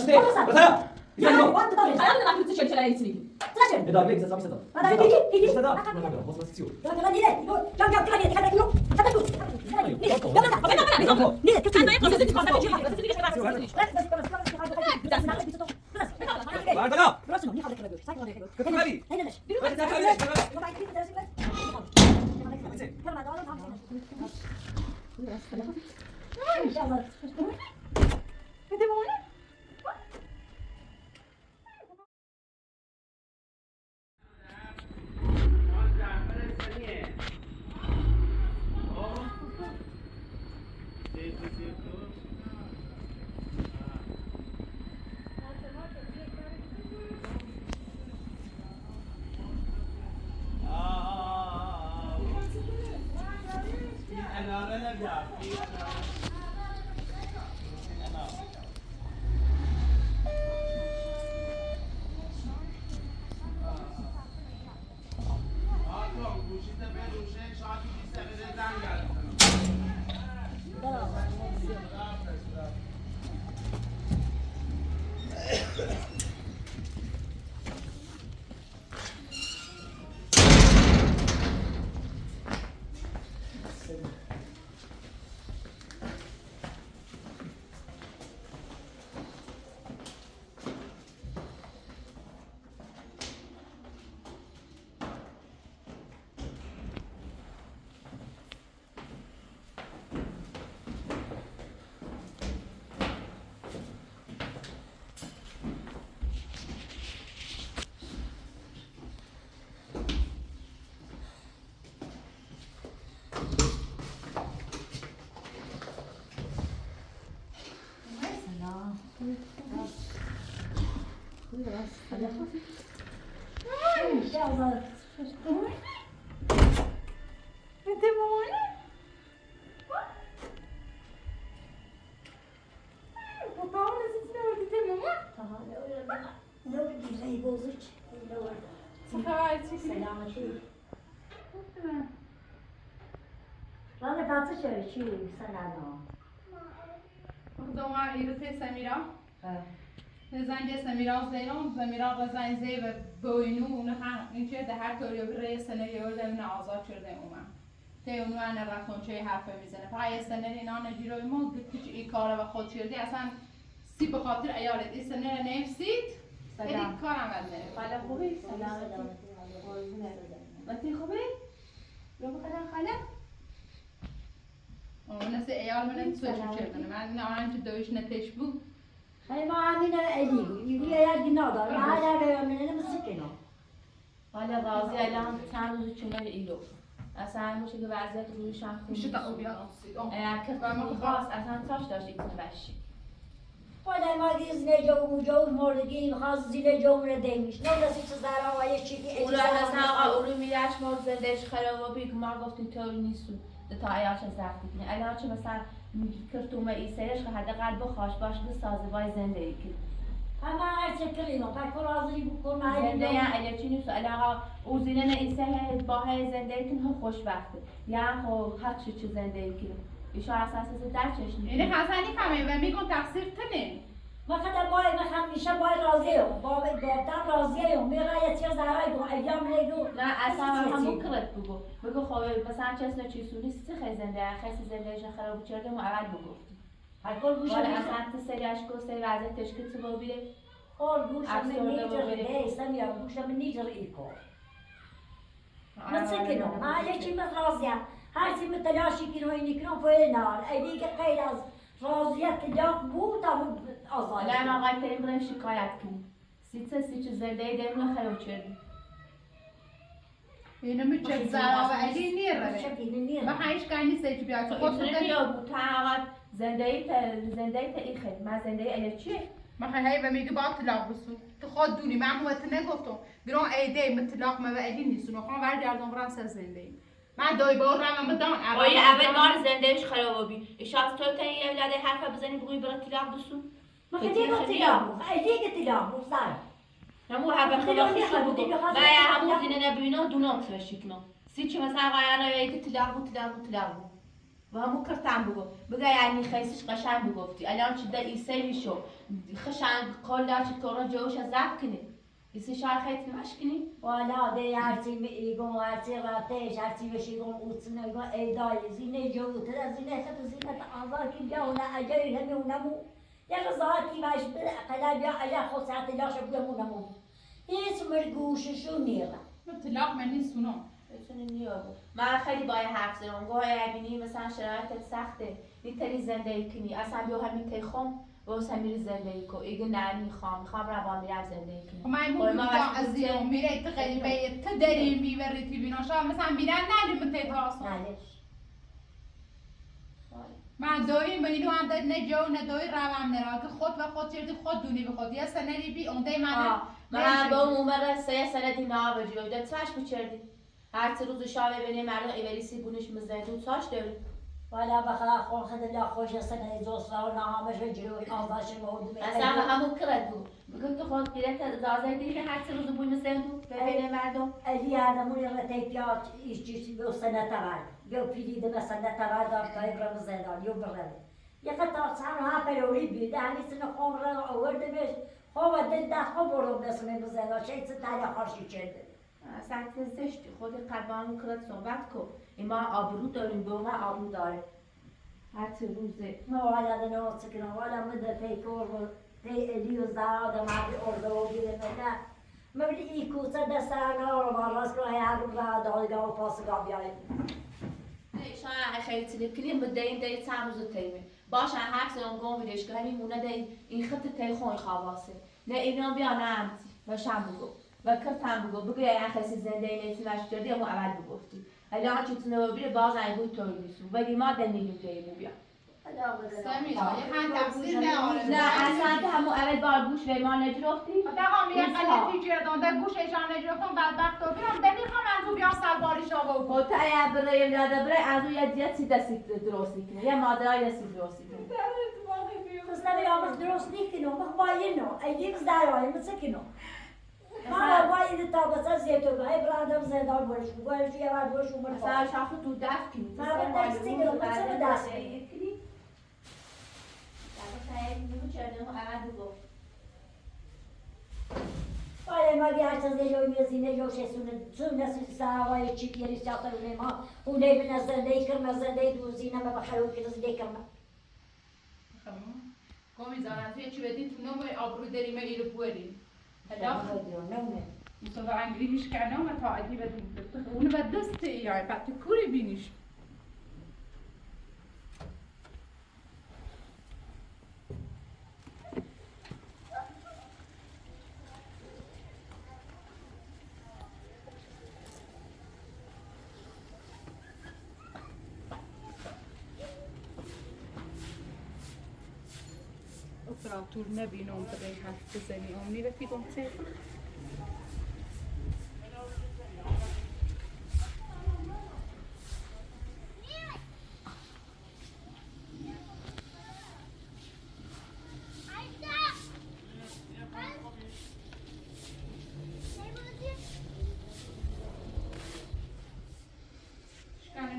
شته مثلا يا وانت طالع خلينا ناكل تشيل شيء يسني تشيل اذا ليك زي سته هذا يجي هذا خلاص بس تسيو لا كمان ليه يقول جام جام كمان ليه كذا يقول كذا يقول ليه كيف تاني يقول بس تقول بس Rana tatlı şöyle şey sana خدوما ایرته سمیرا no. زنگ سمیرا زیران سمیرا و زنگ زی و بوینو نخان این چه ده هر طوری بره سناریو ده من آزاد شده اومم ته اونو انا رفتون چه حرف میزنه پای سناریو اینا نجیروی ما گفت ای کاره و خود شدی اصلا سی به خاطر ایالت این سناریو نفسید این کار عمل نه حالا خوبی سلام وقتی خوبی رو بخدا خاله ناس ایال من سوچ کردن من نه آنچه دویش نتیش بود خیلی ما همین ایدی یه یادی ندارم ما هر به من نمی‌سکنم حالا راضی الان چند روز چونه ایلو اصلا میشه که وضعیت رویش هم خوب میشه تا او بیان آسید که خواست اصلا تاش داشت ایتونه بشی حالا ما دیز نجوم مردگی خواست زیر جمره دیمیش نمی‌دونی چه زراعی چی اون رو اصلا آقا اون رو میرش مرد زندهش خراب و بیگ ما گفتیم طوری نیستون تا ایاش زفتی کنی الان چه مثلا کرتوم ایسرش که حداقل بخواش باش به سازوای زندگی کنی اما هر چه کلینا پس راضی بکن ما زنده یا الیچی نیست الان او زینن ایسه با های زندگی کن هم خوشبخته یا خب هر چی زندگی کنی ایشا اساس در چشم یعنی حسنی فهمه و میگم تقصیر تنه وقتی باید همیشه باید راضیم بابتم راضیم میرای چه زرای دو ایام نیدو نه اصلا همون کرد بگو خب مثلا چه چیزی نیست خیلی زنده خیلی زندگیش خراب کرده ما اول بگفتیم هر کل گوشه ولی اصلا تو سریعش گفته وضعیت تشکیل تو ببینه کار گوشه من نیجر نیستم یا گوشه من نیجر ای کار مثل کنم ما یکی من راضیم هر چی من تلاشی کنم اینی کنم پای نار ایدی که غیر از راضیت یا بود هم آزاد الان آقای تریم برای شکایت کنیم سی چیز زنده داریم خراب کرده اینو میچه زرا و علی نیره و هیچ کنی سیچ بیاد تو خود میتونه بیا بود تا آقا زندگی تا ایخه من زندگی الی چیه؟ ما هی و میگه با طلاق بسو تو خود دونی من موت نگفتم گران ایده من طلاق ما و علی نیستون و خواهم برگردم بران سر زندگی من دای بار رم بدان آیا اول بار زندگیش خراب بی اشاعت تو تا این اولاد حرف بزنی بگوی برای طلاق بسو ما خدیگه طلاق ایدیگه طلاق بزن همو هر خیلی خوش بگو و همو زینه نبینا دونات بشی کنم سی چه مثلا قایره که طلاق بود و همون کرتم بگو یعنی خیسش قشنگ بگفتی الان چه ده ایسه میشو خشنگ کل داشت تو جوش زب کنی ایسه شار خیلی مشکنی والا ده هرچی میگم هرچی راتش هرچی بشیگم اوتسنه گم ایدای زینه جوت زینه خط زینه آنها کی جاونا اجری همونمو یا رضاتی باش قلب یا اجا خود ساعت لاش بمونمو هیچ مرگوششو نیره طلاق من نیست اونا بتونی نیابو من خیلی باید حرف زدم گوه بینی مثلا شرایطت سخته میتونی زندگی کنی اصلا بیو همین تیخم و اصلا میری زندگی کن ایگه نه میخوام روان میرم زندگی کنی ما این از زیرم میره تقریبا تدری میبری تی بینا شما مثلا بیرن نلیم تیت هاست من دوی اینو هم داد نه جو نه دوی روام نرا که خود و خود چردی خود دونی به خود یه سنه بی اونده من با اون عمر 3 سنه دینا بجی و ده تاش بچردی هر روز شام ببینیم مردم ایوریسی بونش مزدون تاش داری والا بخدا خون خد الله خوش سنه دوست و نامش و جلوی آواش مود اصلا همون کرد بود بگم که خود گیرت دازه دیدی هر روز بوی مزدون ببینیم مردم علی آدمون یه تیپیات ایشی به سنه تبر یا پیدیده مثلا تبر دار تا ابراهیم زندان یو برده یه قطعه سر ها پروری بیده همی سن خون را آورده بهش خواه دل دست خواه برو بسنه بزنه چه ایسه تالی خارشی کرده اصلا زشتی خود قلبان کرد صحبت کن ما آبرو داریم به ما آبرو داره هر روزه ما والا دنو سکنم والا مده پیکور و پی الی و زاد و مردی ارده و بیده نه مبدی ای کوسه دستانا رو باراز کنه هر رو را دادگاه و پاسگاه بیاید شاید خیلی تلیب کنیم به دین چند روز تیمه باشن حرف زنم گم ویدش که همین مونه این خط تی خوی خواباسه نه اینا بیا نه امتی و شم بگو و کرتم بگو یا خیلی زنده نیستی مش کردی اما اول بگفتی الان چی تو بیره باز ایگوی توی نیستم ولی ما دنیلیم که بیا سمیرا یه هم تفسیر نه اصلا همو اول بار گوش به ما نجرفتی دقام یه قلتی جردان ده گوششان نجرفتم بدبخت و بیرم دمیخوام از او بیان سلواری شاو خود تا یه برای یاده برای از او یه دیت سی دستی درستی کنه یه مادرای سی درستی کنه خسته بیامش درست نیکنم مخ باینو ایدیم زداییم مسکنم ما باید تا بسا زیتون های برادم زندان برشون گوشو یه بار برشون برشون مثلا شاخ تو دست کنی ما به دست کنم مثلا به دست کنی باید ما بیار چیز دیگه میزینه جوش سون نسی ساوای چی بیاری ساختن ما اونه به نزدیک کرم زنده دوزینه ما بخیرون که نزدیک کرم گمی زارن توی چی بدی تو نمو آبرو داریم ایرو بوریم مثلا انگلیش کنم و تا عدی بدیم اونو به دسته یا بعد تو کوری بینیش اپراتور نبینم که این حرف بزنی امنی رفیقم چه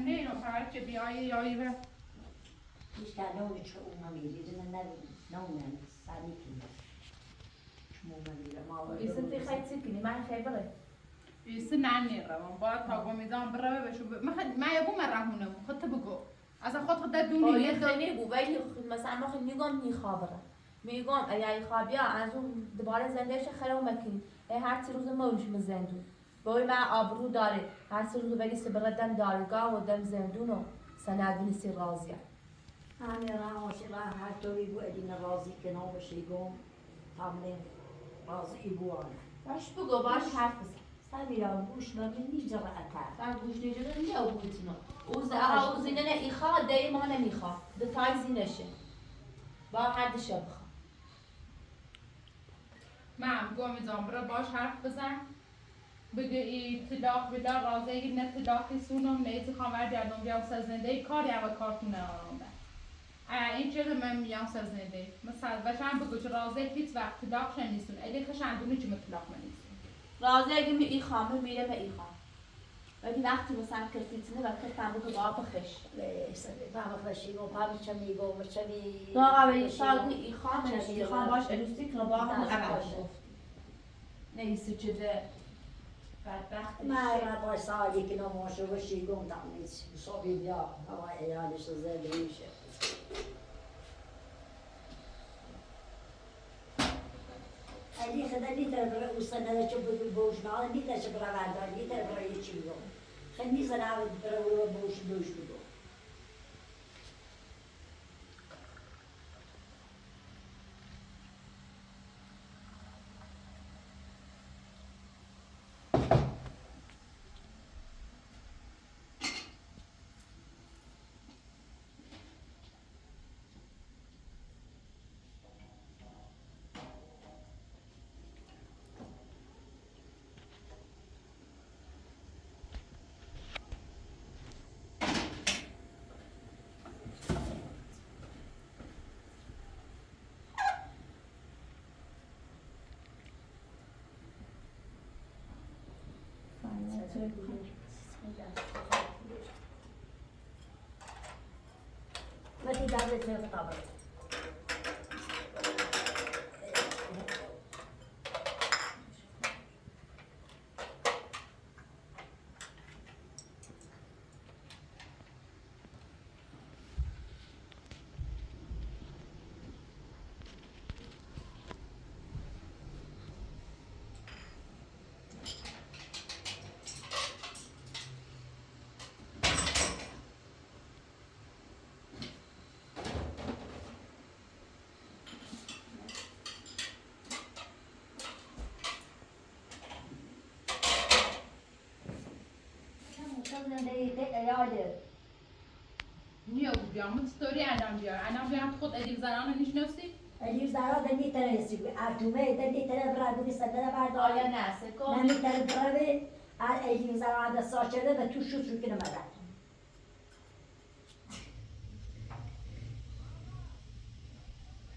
نه فقط چه بیایی یایی و هیچ کنون چه اونا میرید نمونن سری کنید چمو میره ما ایسا تی خیلی کنی من خیلی بره ایسا ننی روان باید تا گمیدان بره بشو من یه بو مرهونم خود بگو از خود دونی یه خیلی بو ولی مثلا ما خیلی میگم میخوابره میگم اگه خوابیا از اون دوباره زندهش خیلی مکنی هر تی روز موش مزندون باید من آبرو داره هر تی روز ولی سبردن دارگاه و دم زندونو سندونی سی رازیه همین راموشی را هر طوری بو ادین رازی کنم بشی گم تامنه رازی بوانه باش بگو باش حرف بزن سمیرا گوش من نیجا را اتر من گوش نجده نیا بودنو او زینه نه ایخوا دی ما نمیخوا دتای زینشه با هر دشه بخوا من گمیدان بره باش حرف بزن بگه ای طلاق بلا رازه نه طلاقی سونم نیزی خواهر گردم بیام سازنده کاری هم کارتونه آرامده این چیز من میام سازنده مثلا وشم بگو چه رازه هیچ وقت طلاق شنیستون اگه خشندونی چه مطلاق منیستون رازه اگه می ایخوامه میره به ایخوام ولی وقتی مثلا کردیتونه و کردم بگو با بخش بابا خشیگو بابا چمیگو چمی دا قبلی شاگی ایخان باش الوستی که با هم عمل نیستی چده بدبخت ما با سالی که نموشه و شیگون تامیز صبحی بیا هوا ایالش زنده میشه اگه خدا لیتر برای اوستانه چه بودی بوشنال لیتر چه برای وردار لیتر برای چی بگو خیلی نیزن همه برای بوش بگو وقتی دارید چه خبره؟ نیو بیام ستوری انجام بیار خود ادیب زنان نیشناسی الیو زارا دنی ترسی اتومه دنی تر برای سندر بردار آیا نه سکو نمی تر برای الیو زارا دا ساچره و تو شو کنه مدد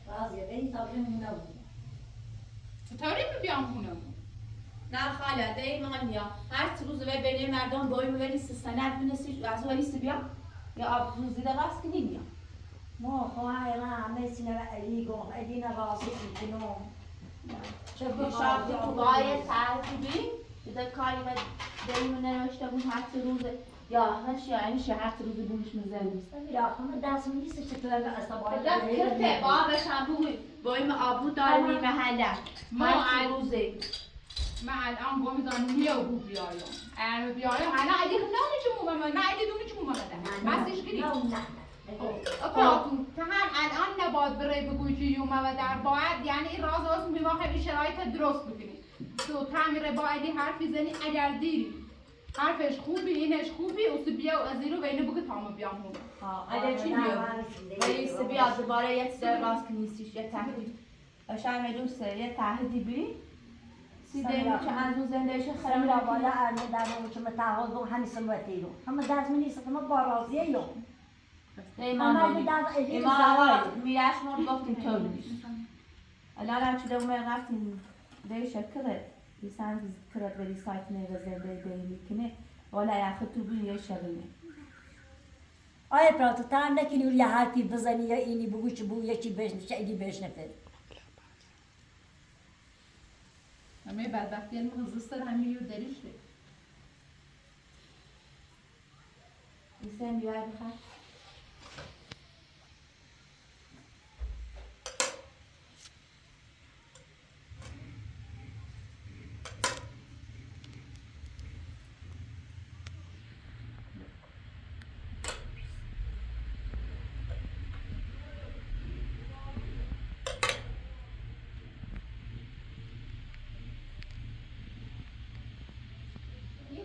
راضیه بینی تابلو نبود ستوری بیام خونم نه خاله دیمانیا هر روز به بین مردم باید می‌بری سند بنویسی از ولی بیا یا آب روزی ده راست کنی بیا ما خواهی ما همه سینه الیگو الی نوازی کنم چه شاید تو باید ترتیبی ده کاری و دیمون نوشته بود هر روز یا هش یا اینش هر روز بونش می‌ذاری میرا خودم دست نیست چطور اصلا باید کرده بابش هم بایم آبو دارمی محله هر روزه من الان با میزان نیو بیایم اگر بیایم الان اگه نه چه مومه نه اگه دومی چه مومه ده مسیش کنی اپراتون تمام الان نباید برای بگوی چی یومه و در باید یعنی این راز میواخه این شرایط درست بکنی تو تعمیر باید حرفی زنی اگر دیری حرفش خوبی اینش خوبی و بیا و از اینو و اینو بگو تامو بیام هم اگر چی بیام ولی بیا دوباره یه چیز راست کنیستیش یه تهدید شرم دوسته یه تهدیدی بی سیده که از اون زندهش خرم را بالا ارمه در اون چه متعهد و همین سمتی رو همه دست نیست که ما با راضیه یو ایمان میراش مرد گفتیم تو نیست الان هم چه دومه رفتیم دیگه شکره لیسانس کرد ولی سایت نیره زنده دیگه کنه ولی یخه تو بین یه شبینه آیا پراتو تا هم نکنی یه حرفی بزنی یا اینی بگو چه بگو یکی بشنفه اینی بشنفه همه بدبختی هم خصوصا همه یو دلیش ده لیسان بیای بخواه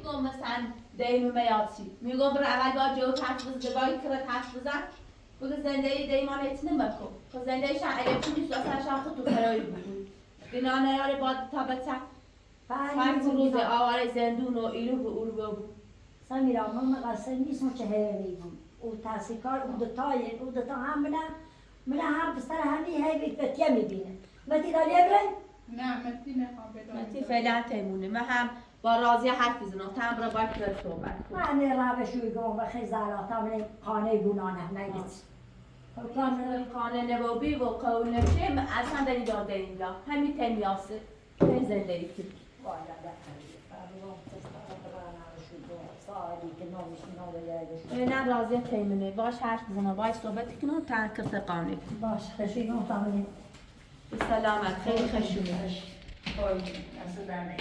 میگم مثلا دیم میادی میگم برای اول باید جو حرف بزنه باید کرد حرف بزن بگه زندگی دیمان اتنه مکو خب زندگیشان اگر چی نیست اصلا شان خود تو فرایی بگوی بنا نیاره باید تا بچه فرد روز آواره زندون و ایلو به اولو بگو سمیرا من مقصر نیست چه هیویگم او تحصیلکار او دوتا هم من هم بستر همی هیوید بتیه میبینه متی داری ابره؟ نه متی نخوام بدونم متی فعلا تیمونه من هم با راضیه حرف بزنم تا برای باید کرد صحبت کنم. من روشوی گم و خیزارات هم خانه گونانه نگید. خانه نبوی و قول نشه اصلا داری داده اینجا همین تمیاسه این زندگی که نه راضیه تیمونه باش حرف بزنم باش صحبت کنم تا کسی قانه باش خشی گم تامنی. سلامت خیلی خشونه اصلا دارم.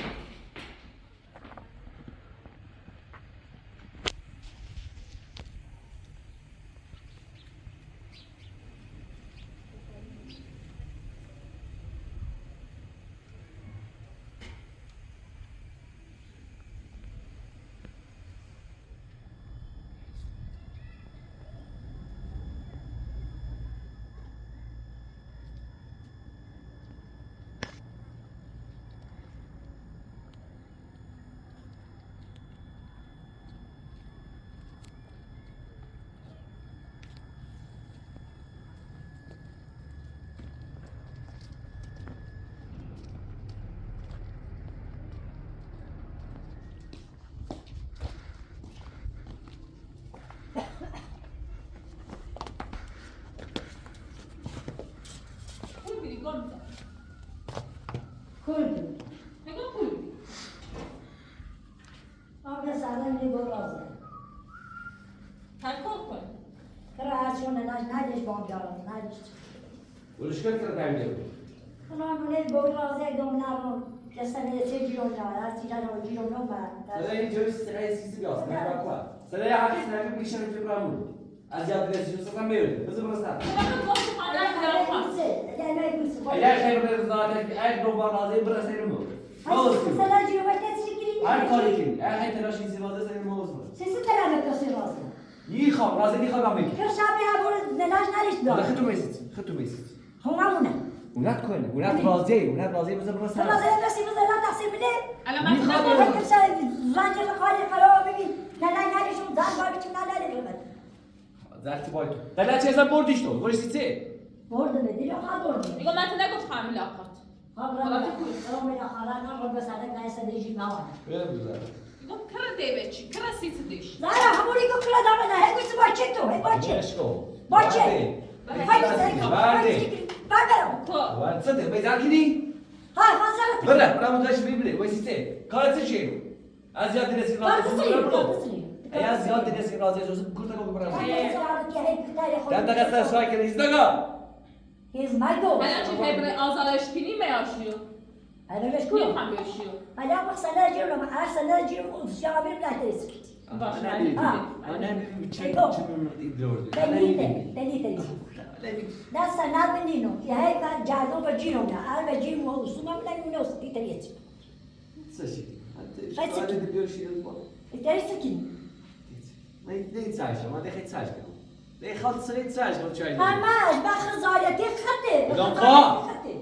Kurdu. Abla sağdan bir gol lazım. Kreasyon neredeş bağlıyorum, neredeş? والاشكال كده تعمل ايه؟ Ama böyle gol lazım, domlarım. Kesinlikle seçiyorum ya, artık oynuyorum ben. سلاي جوز سلاي سيسي بياس سلاي باكوا سلاي عكس سلاي بيشن في برامو ازياد بس شو سكان بيقول بس برسات يا خير من الزاد اي دوبا راضي برسين مو Mesela cüvete sikiri. هاي كاريكين اي حي تراشي سيفاده سين مو وصل Sesi telamet kasır lazım. يخاف راضي يخاف عمك Kırşabi ha bunu neler neriş لا da. ختو ميسيت Huma buna. ولاد كون ولاد راضي بس Sonra برسات zaten nasıl bu zaman taksir bile. الان مين ما خاطر؟ Bakın sen zancı kali kalawa bibi. Neler neriş o zar var biçim neler yapıyor. زرتي بايتو لا چه بردیش تو برو سیته Orada ne diyor? Ha orada. میگم من تو نگفتم ملاقات Ha bırak. Tamam ben hala ne var be sana gayse de jim var. öyle güzel میگم کرا دیوچی کرا سیت دیش Zara hamuri ko kula da bana hep bir bahçe to. Hep bahçe. Leşko Bahçe. Hadi sen. Verdi. Bakalım. تو صدق بيزاكني Ha hazır. برا برا مداش بيبلي ويسيته قالت شيء ازياد الناس يا زياد الناس راضي جوز قلت لكم برا انت قصه شاكر ازدقا Hizmet o. الان چه خبر آزادش کنی میاشیو Hadi beş kulu. میخوام بیاشیو Hala bak sana diyorum ama sana diyorum uşağı bir bile terik. Delite. Nasa na menino, e aí vai já não vai giro na, aí vai giro o suma não tem não se teria. Teria aqui. ليه خلص ليه تساعد قلت شو Mas بخزارتي خطي.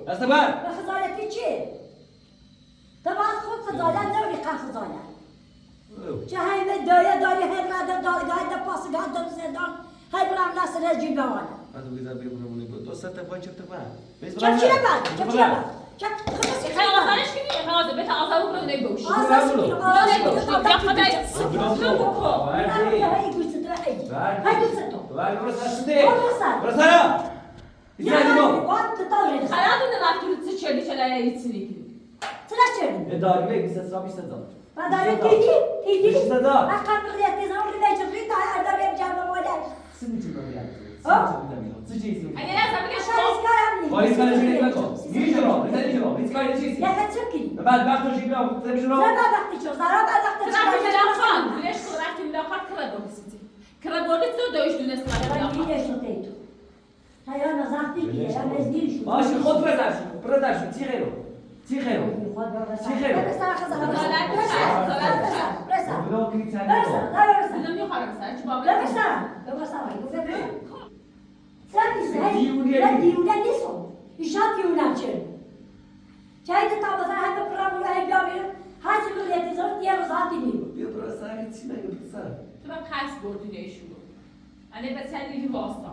استبان بخزارتي شيء. طبعا خود خزارة نوري قا خزارة. جهاي مدوية داري هاي غادا غادا باس غادا زندان هاي برام ناس رجيم بوانا. هذا إذا بيقولون يقول دوست تبغى شو تبغى شوف شو بعد شوف شو بعد شوف خلاص خیلی آزادش کنی خلاص بهت آزاد رو نمیبوش آزاد خیلی نرفتی چه چلی چلی ایتسی اگه لازم بگه بعد وقت رو شیبیم تبیشون رو ليش رحت ملاقات كرا دوستي كرا بودت تو دوش دونست ماشي خود برزرشو تیغه رو بلوکی تنگو زدم میخوام سر چه بابا بیا برو سر چی نگه بسر تو من قصد بردی نیشون انا بتسألني في واسطة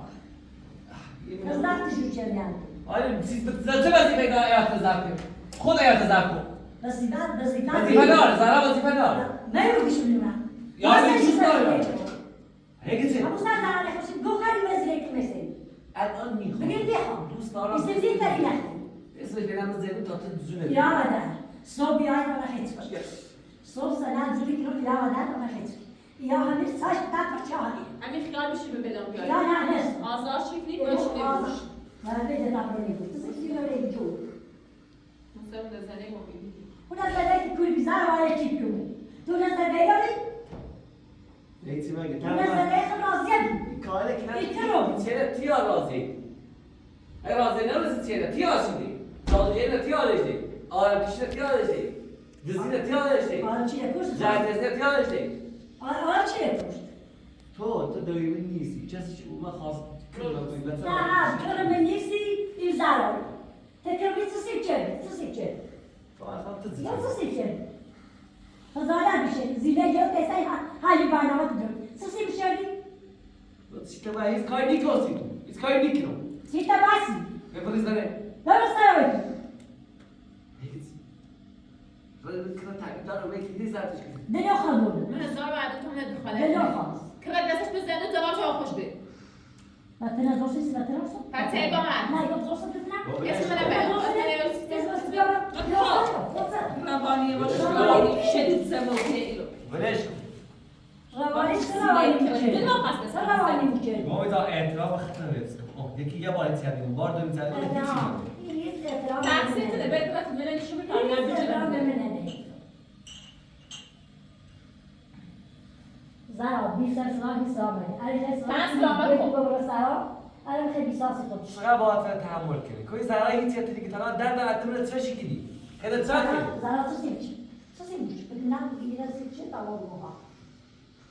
آره چیز چه وظیفه که آیات زرکن خود آیات زرکن وظیفه دار زارا وظیفه دار نمی‌گویش می‌دونم. یا به دوست دارم هیچ چیز ابو سعد علی خوشی دو خری وزیر کی می‌سید. الان میخوام بگیر بخوام. دوست دارم استفزید تری نکن. اسمش برام زیبا تا تو زونه یا بدن. صبح بیاید و خیلی خوش. صبح سلام زودی کنم یا بدن و خیلی خوش. یا همین ساش تاپر چهاری. همین خیال میشی به بدم بیاری یا نه نه. آزاد شکلی باشه نمیشه من به تاپر نمی‌گویم. تو چی می‌گویی جو؟ مثلا دزنه موبیلی اون از بدای کل بیزار وارد چی کنی؟ تو از بدای داری؟ هیچ مگه اون از بدای خلاصیت. کاله بیکرم. چرا تیا راضی راضی نمیشه چرا تیا شدی راضی تیا داشتی آرام کشیده تیا داشتی دزدیده تیا داشتی آره چیه کشت؟ جردزده تیا داشتی آره چیه کشت؟ تو دویمه نیستی کسی که اومد خواست نه تو من نیستی این زرار. تکرمی تو سیچه. یا تو سیچه. خدایا میشه زیبا جو پیسای حالی برنامه کدوم. سوسی میشدی؟ Sitten vai iskai Nikosi, iskai Nikno. سیتا باسی. Какво издане? درست داری. Kada tak daro veki ne zateš. دنیا خبر. من هزار بعد تو ندخله دنیا خواست. که دستش بزنه زواج خوش به مثلا دوستی مثلا واسه. حتی با من نه یا دوست بدونم. اسم من روانی باشه شدید سموتی ایلو Veleș. روانی میشه. دل نخواست روانی میشه. ما ویدا اعتراف خطرت. یکی یه بار تیادیم، بار دوم تیادیم. تقصیر ده باید وقت من نشون زارا 20 سال حسابه. من سلامت کن. الان خیلی ساسی تو. چقدر باید تحمل کنی؟ کوی زرایی هیچ چیزی که تنها در اتمنى تفشی کنی. خیلی چاک کنی. زارا تو سیچ. تو سیچ. بدونم دیگه از چه تمام موها.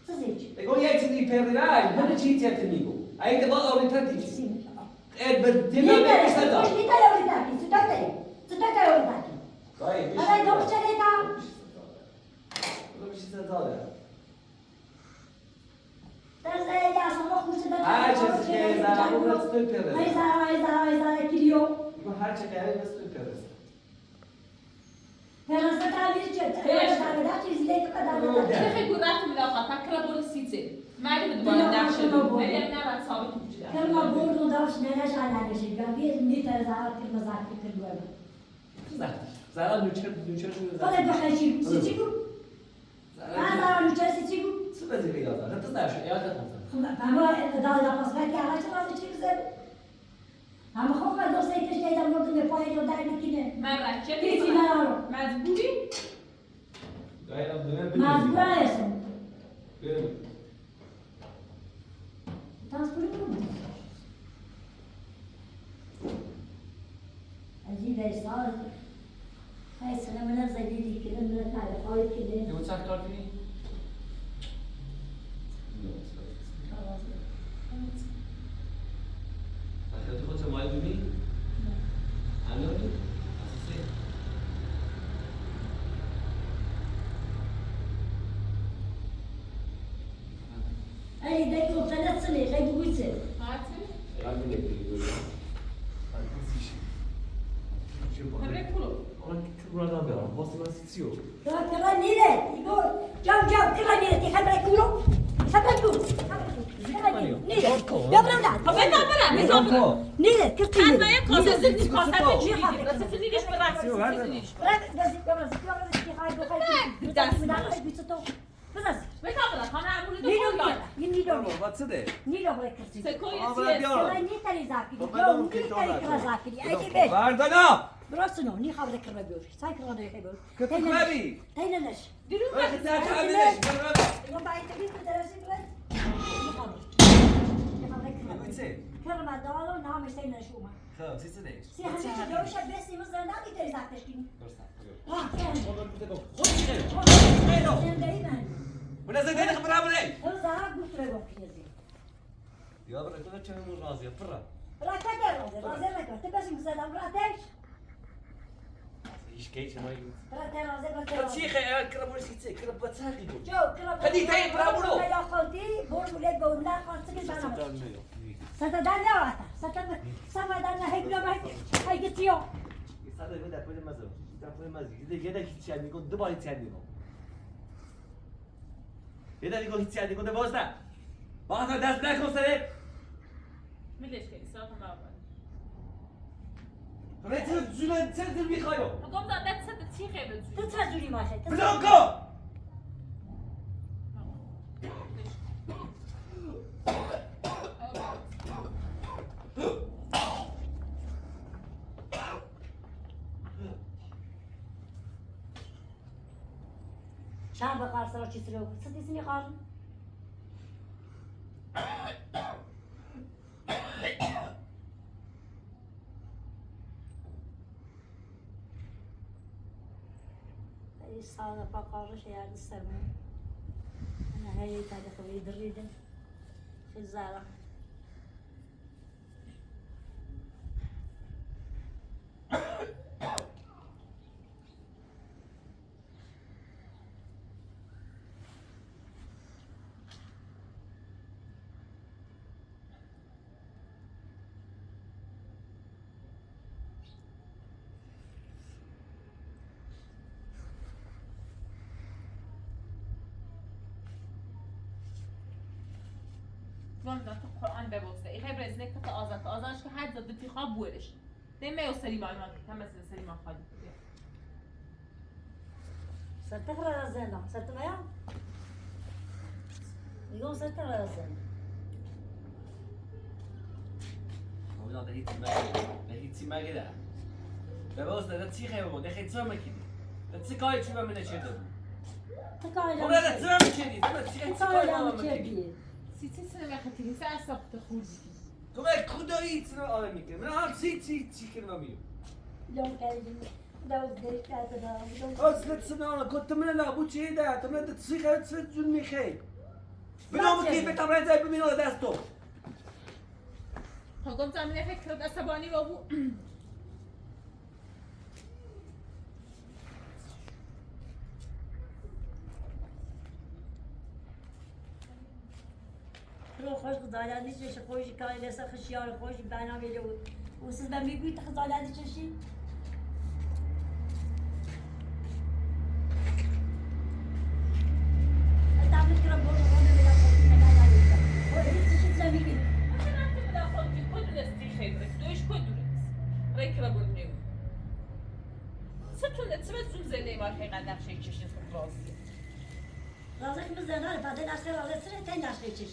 تو سیچ. بگو یک چیزی پیرنای، من چی چیزی میگو. اگه با آوریتر دیگه. اد بدی نیست. نمیشه صدا. نیست آوریتر. تو آوریتر. کای. آره دکتر اینا. میشه صدا داره. درسته یا شما خوش دارید. هر چیزی که زرا بود استوی پیرنای. ای زارا کلیو. بگو هر چی که هست استوی پیرنای. فرانسه تعبیر چه؟ فرانسه چیزی دیگه کدام چه خیلی گرفت میلا خاطر کرا برو سیته مردم دوباره نقشه ولی نه بعد ثابت میشه کرما برد و داشت نگاش علی نشید گاهی میتر زارا که مزاحم کنه. زرا نوچه شده. خدا بخشی چی گو؟ من زارا نوچه چی گو؟ چه وظیفه داره؟ حتی نشه یاد نکنم. اما داد پاسخ که آقا چه چی بزن؟ اما خب من دوست ایتش نیدم مردم پای رو در نکنه. من بچه کسی نرو. مجبوری دایرم دنیا مجبور هستم. بریم. ترانسپورت کنم. عجیب است. های سلام من زدیدی که من تعریفای که یه چند کار کنی؟ تو خودت مال ببینی؟ الان اساسی. ای دیگه گفتن سلی خیلی بویسه. هاتی الان میگه دیگه. هبره کلو اون که رو دارم بیارم. واسه من سیتیو. کلا نیره. ایگو جام کلا نیره. تی خبر کولو. خبر کولو. نیره. یا برام خب بذار نیره. کرتی از نیره. من کاسه چی میگی راست چیزیش برات چیزیش برای دستی کی خواهی بخوای. دست میدم بیست تو. بذار. بکالا خانه امروز دو نیرو کلا این نیرو. وات ده؟ نیرو برای کرتی. سکوی آبرا چیه بیار. کلا نیتری زاکی. یا نیتری کلا زاکی. ایکی بیش. بردانا. براسته نو نی خبر کرده بیاری. سعی کرده بیاری. که تو خبی؟ تینش. دیروز وقتی تعمیرش برام. من باید تبیت درسی برد. چه؟ کرم دارو نامش تینش اومد. خب چی شده؟ سی همین جوش بسی مثلا نیتری زاکش کنی. آه خود چیه؟ زندگی من. ولی زندگی خبر بله. اون زهر گفت رو گفت کسی. یا برای تو چه میمون راضیه فرا. راکت راضی نکرد. تو بسی مثلا راتش. هیچ کی چه مایی. راضی تو چی خیال کرد موسی چه کرد بچه‌ای بود. جو کرم. خدی تای برامونو. یا خالتی بور ولید گوندا خالص که بنا. ستا دنیا آتا. ستا سما دنیا هیچ جا هیچ هیچ چیو. صدای من در کجا مزه. استغفر مزید یه دکی چند میگم دو باری چند میگم یه دکی گفت چند میگم باز نه باز دست نکن سره میلش کنی سراغ مابن رایت جون چند میخوایم گم داد دست چی خیلی تو چه جوری باشه بلانکو شام بخار سر چی سرو ستی سنی خار ای سال بقارش یاد سرمون انا هاي تاريخ ويد الريدة في الزارة والله القرآن ببوسه إيه خبر إزاي كنت أذانش كحد ضد في خاب ورش دايما يوصلي معلومات كم مثلا سليمان خالد صرت تقرأ الزينة صرت معايا اليوم صرت تقرأ الزينة اونا دهیتی مگه به باز داده چی خیلی بود دخیل تو مکیدی چی کاری چی به من نشده بود تقايل اونا ده تو مکیدی چی کاری با من مکیدی مكيبي سيتي سنة ما خدتي ساعة صبت خوزي تو به کدایی چی رو آره میکنی من هم چی کنم میگم يوم كايدي دوز ديش كاتب اصلا سنانا كنت من لابو چی ده تو من چی خیلی چی جون میخوای بنام کی به تمرین زای ببینم دستو قمت أعمل فكرة عصباني وأبو رو خوش خدایانی چش خوش کاری لسه خشیار خوش بنا میره و siz ben میگویید خدایانی چشی تعمل كده بقول له انا بلا خوش انا عليك هو هيك شيء زميلي أنا أعتقد أن أخذ في كل نستي خيرك دوش كدرس ريك ربول نيو ستون تسمت زي ما الحين عندنا شيء تشين في راسي رازك مزنار بعدين اخر رازك سنه تاني اخر تشي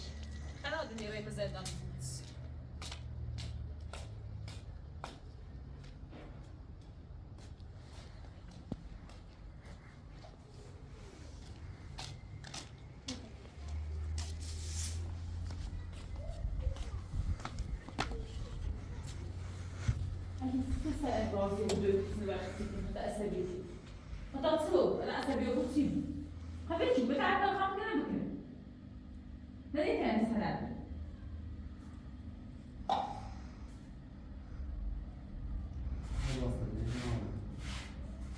أنا أدني ري مزيدان راسي ودوك سنوات متأسبي متأسبي أنا أسبي وكتيب خبيتي بتعرف الخام كنا بكنا نادي تاني سلام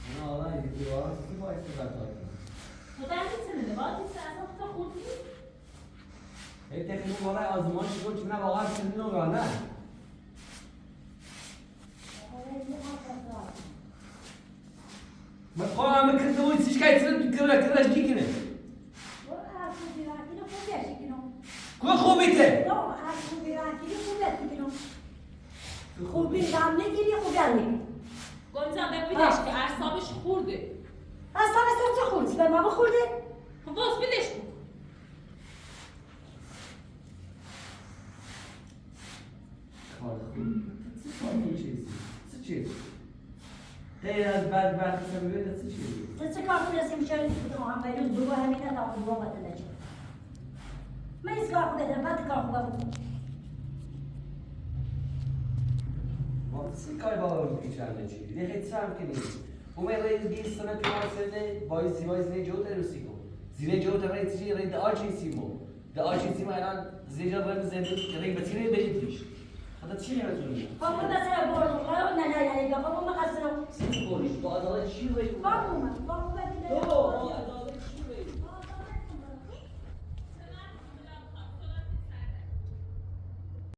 انا والله يجي ورا سي باي استغفر وتعرف السنة بعد الساعة تاخد هي تخيل ورا آزمایش بود چه نه واقعا سنین رو نه ما تقول ما كنت وين تشكاي ترد كلاش دي كده كل خوبيته خوبی دام نگیری خوبی نگیری گمزن ببینش که اعصابش خورده اصلا مثلا چه خوردی؟ به ما بخورده؟ خب باز بیدش کن چی؟ غیر از بعد سببه چی؟ تو چه کار کنی هستی میشه تو هم باید دو همینه تا دو وقت نجی. من این کار کنم بعد کار کنم. ما سی کاری با پیشنهاد چی؟ دیگه خیلی سام کنی. اومد دیگه سنت پیشنهاد وایس نه جو تروسی کو. زیر جو تروسی چی رید آچی سیمو. د آچی سیمو الان زیر رم زندگی رید بتیره بهیتش. هذا چی می‌تونی؟ بابا مثلا بورد نه نه نه نه بابا ما قصرم. سی بوریش با ادای چی وای؟ بابا